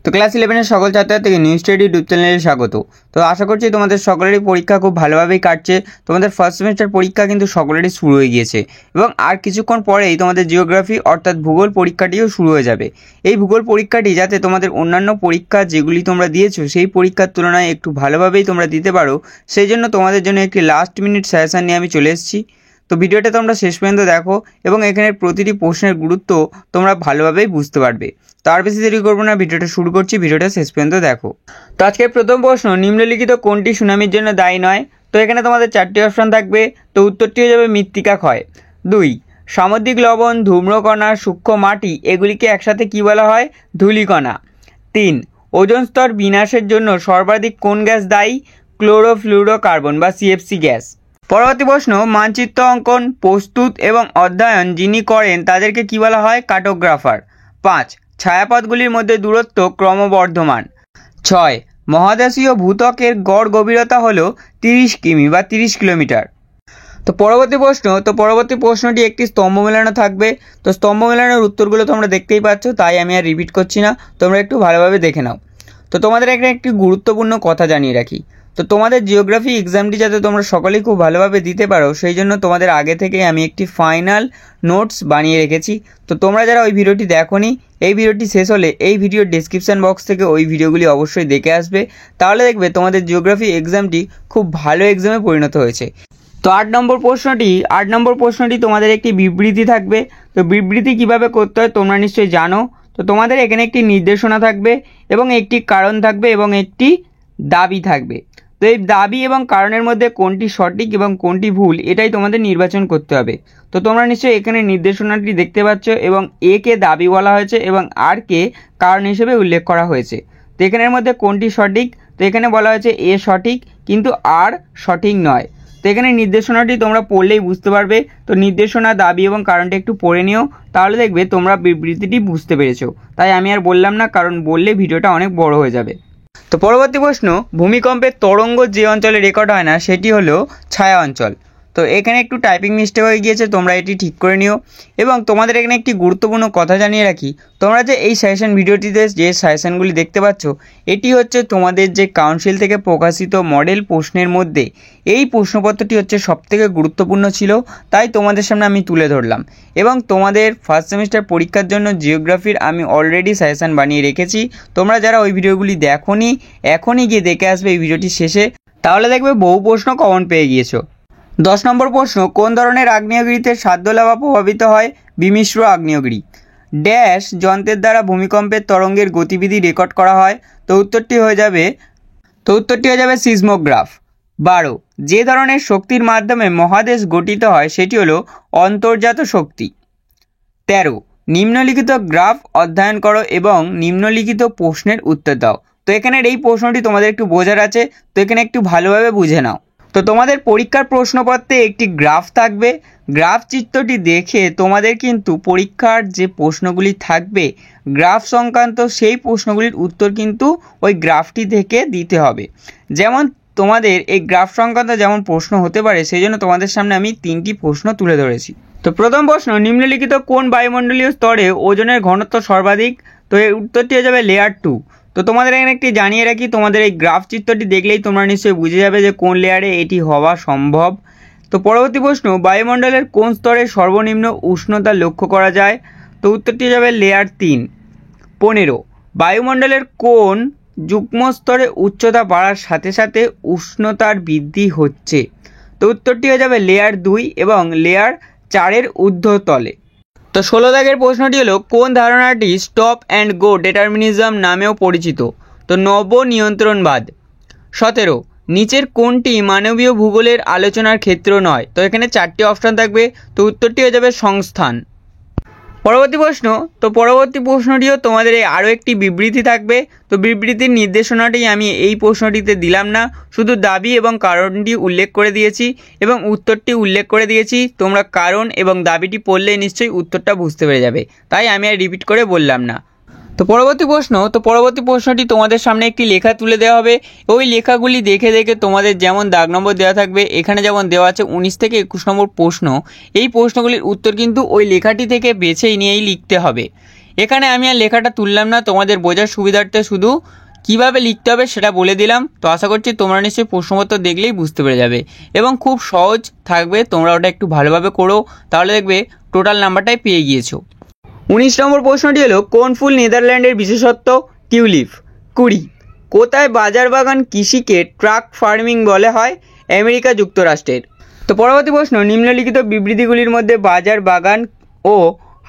তো ক্লাস 11 সকল ছাত্রছাত্রীকে নিউ স্টাডি ইউটিউব চ্যানেলে স্বাগত। তো আশা করছি তোমাদের সকলেরই পরীক্ষা খুব ভালোভাবেই কাটছে। তোমাদের ফার্স্ট সেমিস্টার পরীক্ষা কিন্তু সকলেরই শুরু হয়ে গিয়েছে এবং আর কিছুক্ষণ পরেই তোমাদের জিওগ্রাফি অর্থাৎ ভূগোল পরীক্ষাটিও শুরু হয়ে যাবে। এই ভূগোল পরীক্ষাটি যাতে তোমাদের অন্যান্য পরীক্ষা যেগুলি তোমরা দিয়েছো সেই পরীক্ষার তুলনায় একটু ভালোভাবেই তোমরা দিতে পারো, সেই জন্য তোমাদের জন্য একটি লাস্ট মিনিট সাজেশন নিয়ে আমি চলে এসেছি। তো ভিডিওটা তোমরা শেষ পর্যন্ত দেখো এবং এখানে প্রতিটি প্রশ্নের গুরুত্ব তোমরা ভালোভাবেই বুঝতে পারবে। তো আর বেশি দেরি করবো না, ভিডিওটা শুরু করছি, ভিডিওটা শেষ পর্যন্ত দেখো। তো আজকের প্রথম প্রশ্ন, নিম্নলিখিত কোনটি সুনামির জন্য দায়ী নয়? তো এখানে তোমাদের চারটি অপশন থাকবে। তো উত্তরটি হয়ে যাবে মৃত্তিকা ক্ষয়। 2, সামুদ্রিক লবণ, ধূম্রকণা, সূক্ষ্ম মাটি এগুলিকে একসাথে কি বলা হয়? ধূলিকণা। 3, ওজোন স্তর বিনাশের জন্য সর্বাধিক কোন গ্যাস দায়ী? ক্লোরোফ্লুরোকার্বন বা সিএফসি গ্যাস। পরবর্তী প্রশ্ন, মানচিত্র অঙ্কন প্রস্তুত এবং অধ্যয়ন যিনি করেন তাদেরকে কি বলা হয়? কার্টোগ্রাফার। 5, ছায়াপথগুলির মধ্যে দূরত্ব ক্রমবর্ধমান। 6, মহাদেশীয় ভূত্বকের গড় গভীরতা হলো 30 কিমি বা 30 কিলোমিটার। তো পরবর্তী প্রশ্নটি একটি স্তম্ভ মেলানো থাকবে। তো স্তম্ভ মেলানোর উত্তরগুলো তোমরা দেখতেই পাচ্ছ, তাই আমি আর রিপিট করছি না, তোমরা একটু ভালোভাবে দেখে নাও। তো তোমাদের একটি গুরুত্বপূর্ণ কথা জানিয়ে রাখি। তো তোমাদের জিওগ্রাফি এক্সামটি যাতে তোমরা সকলেই খুব ভালোভাবে দিতে পারো, সেই জন্য তোমাদের আগে থেকে আমি একটি ফাইনাল নোটস বানিয়ে রেখেছি। তো তোমরা যারা ওই ভিডিওটি দেখোনি, এই ভিডিওটি শেষ হলে এই ভিডিওর ডেসক্রিপশন বক্স থেকে ওই ভিডিওগুলি অবশ্যই দেখে আসবে, তাহলে দেখবে তোমাদের জিওগ্রাফি এক্সামটি খুব ভালো এক্সামে পরিণত হয়েছে। তো 8 নম্বর প্রশ্নটি তোমাদের একটি বিবৃতি থাকবে। তো বিবৃতি কিভাবে করতে হয় তোমরা নিশ্চয়ই জানো। তো তোমাদের এখানে একটি নির্দেশনা থাকবে এবং একটি কারণ থাকবে এবং একটি দাবি থাকবে। তো এই দাবি এবং কারণের মধ্যে কোনটি সঠিক এবং কোনটি ভুল এটাই তোমাদের নির্বাচন করতে হবে। তো তোমরা নিশ্চয়ই এখানে নির্দেশনাটি দেখতে পাচ্ছ এবং এ কে দাবি বলা হয়েছে এবং আর কে কারণ হিসেবে উল্লেখ করা হয়েছে। তো এখানের মধ্যে কোনটি সঠিক? তো এখানে বলা হয়েছে এ সঠিক কিন্তু আর সঠিক নয়। তো এখানে নির্দেশনাটি তোমরা পড়লেই বুঝতে পারবে। তো নির্দেশনা, দাবি এবং কারণটা একটু পড়ে নিও, তাহলে দেখবে তোমরা বিবৃতিটি বুঝতে পেরেছো। তাই আমি আর বললাম না, কারণ বললে ভিডিওটা অনেক বড় হয়ে যাবে। তো পরবর্তী প্রশ্ন, ভূমিকম্পের তরঙ্গ যে অঞ্চলে রেকর্ড হয় না সেটি হলো ছায়া অঞ্চল। তো এখানে একটু টাইপিং মিস্টেক হয়ে গিয়েছে, তোমরা এটি ঠিক করে নিও। এবং তোমাদের এখানে একটি গুরুত্বপূর্ণ কথা জানিয়ে রাখি, তোমরা যে এই সাজেশন ভিডিওটিতে যে সাজেশনগুলি দেখতে পাচ্ছ, এটি হচ্ছে তোমাদের যে কাউন্সিল থেকে প্রকাশিত মডেল প্রশ্নের মধ্যে এই প্রশ্নপত্রটি হচ্ছে সবথেকে গুরুত্বপূর্ণ ছিল, তাই তোমাদের সামনে আমি তুলে ধরলাম। এবং তোমাদের ফার্স্ট সেমিস্টার পরীক্ষার জন্য জিওগ্রাফির আমি অলরেডি সাজেশন বানিয়ে রেখেছি। তোমরা যারা ওই ভিডিওগুলি দেখোনি, এখনই গিয়ে দেখে আসবে এই ভিডিওটি শেষে, তাহলে দেখবে বহু প্রশ্ন কমন পেয়ে গিয়েছো। 10 নম্বর প্রশ্ন, কোন ধরনের আগ্নেয়গিরিতে সাধ্য লাভা প্রভাবিত হয়? বিমিশ্র আগ্নেয়গিরি। ড্যাশ যন্ত্রের দ্বারা ভূমিকম্পের তরঙ্গের গতিবিধি রেকর্ড করা হয়? তো উত্তরটি হয়ে যাবে সিসমোগ্রাফ। 12, যে ধরনের শক্তির মাধ্যমে মহাদেশ গঠিত হয় সেটি হলো অন্তর্জাত শক্তি। 13, নিম্নলিখিত গ্রাফ অধ্যয়ন করো এবং নিম্নলিখিত প্রশ্নের উত্তর দাও। তো এখানের এই প্রশ্নটি তোমাদের একটু বোঝার আছে, তো এখানে একটু ভালোভাবে বুঝে নাও। তো তোমাদের পরীক্ষার প্রশ্নপত্রে একটি গ্রাফ থাকবে। গ্রাফ চিত্রটি দেখে তোমাদের কিন্তু পরীক্ষার যে প্রশ্নগুলি থাকবে গ্রাফ সংক্রান্ত, সেই প্রশ্নগুলির উত্তর কিন্তু ওই গ্রাফটি থেকে দিতে হবে। যেমন তোমাদের এই গ্রাফ সংক্রান্ত যেমন প্রশ্ন হতে পারে, সেই জন্য তোমাদের সামনে আমি 3টি প্রশ্ন তুলে ধরেছি। তো প্রথম প্রশ্ন, নিম্নলিখিত কোন বায়ুমণ্ডলীয় স্তরে ওজনের ঘনত্ব সর্বাধিক? তো এর উত্তরটি হয়ে যাবে লেয়ার 2। তো তোমাদের এখানে একটি জানিয়ে রাখি, তোমাদের এই গ্রাফ চিত্রটি দেখলেই তোমরা নিশ্চয়ই বুঝে যাবে যে কোন লেয়ারে এটি হওয়া সম্ভব। তো পরবর্তী প্রশ্ন, বায়ুমণ্ডলের কোন স্তরে সর্বনিম্ন উষ্ণতা লক্ষ্য করা যায়? তো উত্তরটি হয়ে যাবে লেয়ার 3। 15, বায়ুমণ্ডলের কোন যুগ্ম স্তরে উচ্চতা বাড়ার সাথে সাথে উষ্ণতার বৃদ্ধি হচ্ছে? তো উত্তরটি হয়ে যাবে লেয়ার 2 এবং লেয়ার 4-এর ঊর্ধ্বতলে। তো 16 দাগের প্রশ্নটি হলো, কোন ধারণাটি স্টপ অ্যান্ড গো ডিটারমিনিজম নামেও পরিচিত? তো নব নিয়ন্ত্রণবাদ। 17, নিচের কোনটি মানবীয় ভূগোলের আলোচনার ক্ষেত্র নয়? তো এখানে 4টি অপশন থাকবে। তো উত্তরটি হয়ে যাবে সংস্থান। পরবর্তী প্রশ্নটিও তোমাদের আরও একটি বিবৃতি থাকবে। তো বিবৃতির নির্দেশনাটি আমি এই প্রশ্নটিতে দিলাম না, শুধু দাবি এবং কারণটি উল্লেখ করে দিয়েছি এবং উত্তরটি উল্লেখ করে দিয়েছি। তোমরা কারণ এবং দাবিটি পড়লে নিশ্চয়ই উত্তরটা বুঝতে পেরে যাবে, তাই আমি আর রিপিট করে বললাম না। তো পরবর্তী প্রশ্নটি তোমাদের সামনে একটি লেখা তুলে দেওয়া হবে। ওই লেখাগুলি দেখে দেখে তোমাদের যেমন দাগ নম্বর দেওয়া থাকবে, এখানে যেমন দেওয়া আছে 19 থেকে 21 নম্বর প্রশ্ন, এই প্রশ্নগুলির উত্তর কিন্তু ওই লেখাটি থেকে বেছেই নিয়েই লিখতে হবে। এখানে আমি আর লেখাটা তুললাম না, তোমাদের বোঝার সুবিধার্থে শুধু কিভাবে লিখতে হবে সেটা বলে দিলাম। তো আশা করছি তোমরা নিশ্চয়ই প্রশ্নপত্র দেখলেই বুঝতে পেরে যাবে এবং খুব সহজ থাকবে, তোমরা ওটা একটু ভালোভাবে করো, তাহলে দেখবে টোটাল নাম্বারটাই পেয়ে গিয়েছো। 19 নম্বর প্রশ্নটি হলো, কোন ফুল নেদারল্যান্ডের বিশেষত্ব? টিউলিপ। 20, কোথায় বাজার বাগান কৃষিকে ট্রাক ফার্মিং বলা হয়? আমেরিকা যুক্তরাষ্ট্রের। তো পরবর্তী প্রশ্ন, নিম্নলিখিত বিবৃতিগুলির মধ্যে বাজার বাগান ও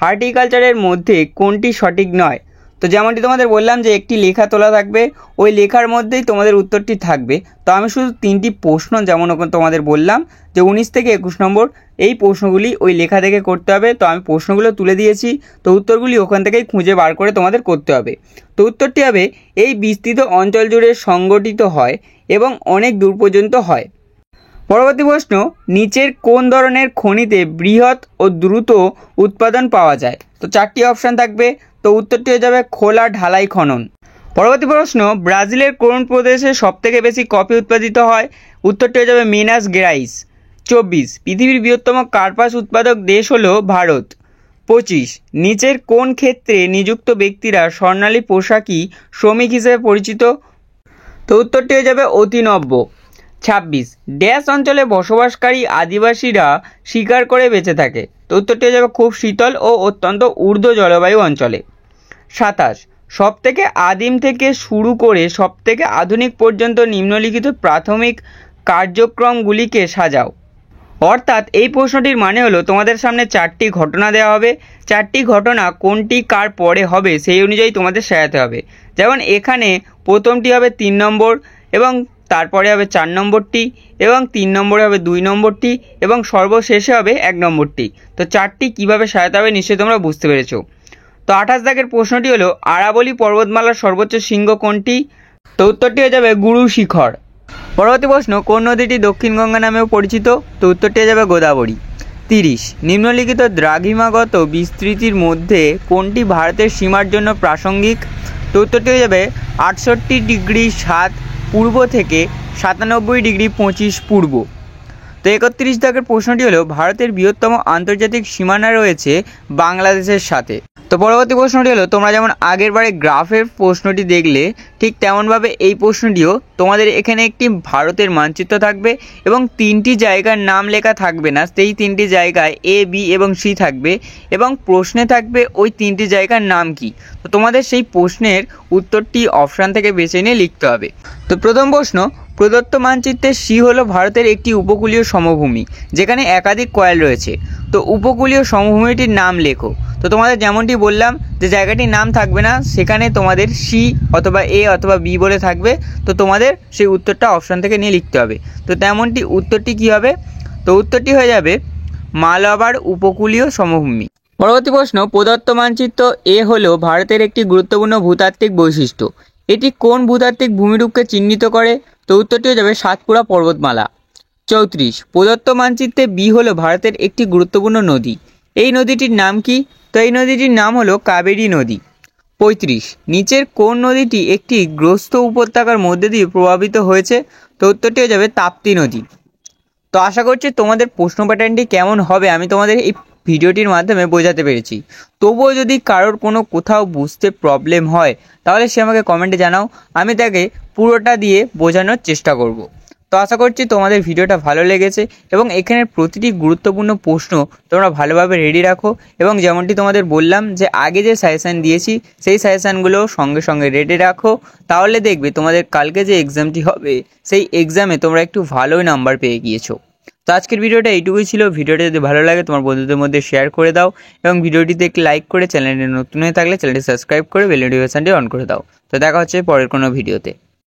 হর্টিকালচারের মধ্যে কোনটি সঠিক নয়? তো যেমনটি তোমাদের বললাম যে একটি লেখা তোলা থাকবে, ওই লেখার মধ্যেই তোমাদের উত্তরটি থাকবে। তো আমি শুধু 3টি প্রশ্ন যেমন তোমাদের বললাম যে 19 থেকে 21 নম্বর এই প্রশ্নগুলি ওই লেখা থেকে করতে হবে। তো আমি প্রশ্নগুলো তুলে দিয়েছি, তো উত্তরগুলি ওখান থেকেই খুঁজে বার করে তোমাদের করতে হবে। তো উত্তরটি হবে, এই বিস্তৃত অঞ্চল জুড়ে সংগঠিত হয় এবং অনেক দূর পর্যন্ত হয়। পরবর্তী প্রশ্ন, নিচের কোন ধরনের খনিতে বৃহৎ ও দ্রুত উৎপাদন পাওয়া যায়? তো 4টি অপশান থাকবে, তো উত্তরটি হয়ে যাবে খোলা ঢালাই খনন। পরবর্তী প্রশ্ন, ব্রাজিলের কোন প্রদেশে সবথেকে বেশি কফি উৎপাদিত হয়? উত্তরটি হয়ে যাবে মিনাস গেরাইস। 24, পৃথিবীর বৃহত্তম কার্পাস উৎপাদক দেশ হলো ভারত। 25, নিচের কোন ক্ষেত্রে নিযুক্ত ব্যক্তিরা স্বর্ণালী পোশাকি শ্রমিক হিসেবে পরিচিত? তো উত্তরটি হয়ে যাবে অতিনব্য। 26, ড্যাশ অঞ্চলে বসবাসকারী আদিবাসীরা শিকার করে বেঁচে থাকে? তো উত্তরটি হয়ে যাবে খুব শীতল ও অত্যন্ত ঊর্ধ্ব জলবায়ু অঞ্চলে। 27, সবথেকে আদিম থেকে শুরু করে সবথেকে আধুনিক পর্যন্ত নিম্নলিখিত প্রাথমিক কার্যক্রমগুলিকে সাজাও। অর্থাৎ এই প্রশ্নটির মানে হলো, তোমাদের সামনে 4টি ঘটনা দেওয়া হবে, 4টি ঘটনা কোনটি কার পরে হবে সেই অনুযায়ী তোমাদের সাজাতে হবে। যেমন এখানে প্রথমটি হবে 3 নম্বর, এবং তারপরে হবে 4 নম্বরটি, এবং 3 নম্বরে হবে 2 নম্বরটি, এবং সর্বশেষে হবে 1 নম্বরটি। তো 4টি কীভাবে সাজাতে হবে নিশ্চয়ই তোমরা বুঝতে পেরেছো। তো 28 দাগের প্রশ্নটি হলো, আরাবলী পর্বতমালার সর্বোচ্চ শৃঙ্গ কোনটি? তো উত্তরটি হয়ে যাবে গুরু শিখর। পরবর্তী প্রশ্ন, কোন নদীটি দক্ষিণ গঙ্গা নামেও পরিচিত? তো উত্তরটি হয়ে যাবে গোদাবরী। 30, নিম্নলিখিত দ্রাঘিমাগত বিস্তৃতির মধ্যে কোনটি ভারতের সীমার জন্য প্রাসঙ্গিক? তো উত্তরটি হয়ে যাবে 68°7 পূর্ব থেকে 97°25 পূর্ব। তো 31 দাগের প্রশ্নটি হলো, ভারতের বৃহত্তম আন্তর্জাতিক সীমানা রয়েছে বাংলাদেশের সাথে। তো পরবর্তী প্রশ্নটি হলো, তোমরা যেমন আগের বারে গ্রাফের প্রশ্নটি দেখলে ঠিক তেমনভাবে এই প্রশ্নটিও তোমাদের এখানে একটি ভারতের মানচিত্র থাকবে এবং 3টি জায়গার নাম লেখা থাকবে না, সেই 3টি জায়গায় A, B এবং C থাকবে এবং প্রশ্নে থাকবে ওই 3টি জায়গার নাম কি। তো তোমাদের সেই প্রশ্নের উত্তরটি অপশান থেকে বেছে নিয়ে লিখতে হবে। তো প্রথম প্রশ্ন, প্রদত্ত মানচিত্রে সি হলো ভারতের একটি উপকূলীয় সমভূমি যেখানে একাধিক কয়েল রয়েছে। তো উপকূলীয় সমভূমিটির নাম লেখো। তো তোমাদের যেমনটি বললাম যে জায়গাটির নাম থাকবে না, সেখানে তোমাদের সি অথবা এ অথবা বি বলে থাকবে। তো তোমাদের সেই উত্তরটা অপশান থেকে নিয়ে লিখতে হবে। তো তেমনটি উত্তরটি কী হবে? তো উত্তরটি হয়ে যাবে মালাবার উপকূলীয় সমভূমি। পরবর্তী প্রশ্ন, প্রদত্ত মানচিত্র এ হলো ভারতের একটি গুরুত্বপূর্ণ ভূতাত্ত্বিক বৈশিষ্ট্য, এটি কোন ভূতাত্ত্বিক ভূমিরূপকে চিহ্নিত করে? তো উত্তরটি হয়ে যাবে সাতপুরা পর্বতমালা। 34, প্রদত্ত মানচিত্রে বি হলো ভারতের একটি গুরুত্বপূর্ণ নদী, এই নদীটির নাম কি? তো এই নদীটির নাম হলো কাবেরী নদী। 35, নিচের কোন নদীটি একটি গ্রস্ত উপত্যকার মধ্যে দিয়ে প্রভাবিত হয়েছে? তো উত্তরটি হয়ে যাবে তাপ্তি নদী। তো আশা করছি তোমাদের প্রশ্ন প্যাটার্নটি কেমন হবে আমি তোমাদের এই ভিডিওটির মাধ্যমে বোঝাতে পেরেছি। তবুও যদি কারোর কোনো কোথাও বুঝতে প্রবলেম হয় তাহলে সে আমাকে কমেন্টে জানাও, আমি তাকে পুরোটা দিয়ে বোঝানোর চেষ্টা করব। তো আশা করছি তোমাদের ভিডিওটা ভালো লেগেছে এবং এখানের প্রতিটি গুরুত্বপূর্ণ প্রশ্ন তোমরা ভালোভাবে রেডি রাখো এবং যেমনটি তোমাদের বললাম যে আগে যে সাজেশান দিয়েছি সেই সাজেশানগুলো সঙ্গে সঙ্গে রেডি রাখো, তাহলে দেখবে তোমাদের কালকে যে এক্সামটি হবে সেই এক্সামে তোমরা একটু ভালোই নাম্বার পেয়ে গিয়েছো। তো আজকের ভিডিওটা এইটুকুই ছিল। ভিডিওটা যদি ভালো লাগে তোমার বন্ধুদের মধ্যে শেয়ার করে দাও এবং ভিডিওটিতে একটি লাইক করে চ্যানেলটি নতুন হয়ে থাকলে চ্যানেলটি সাবস্ক্রাইব করে বেল নোটিফিকেশনটি অন করে দাও। তো দেখা হচ্ছে পরের কোনো ভিডিওতে।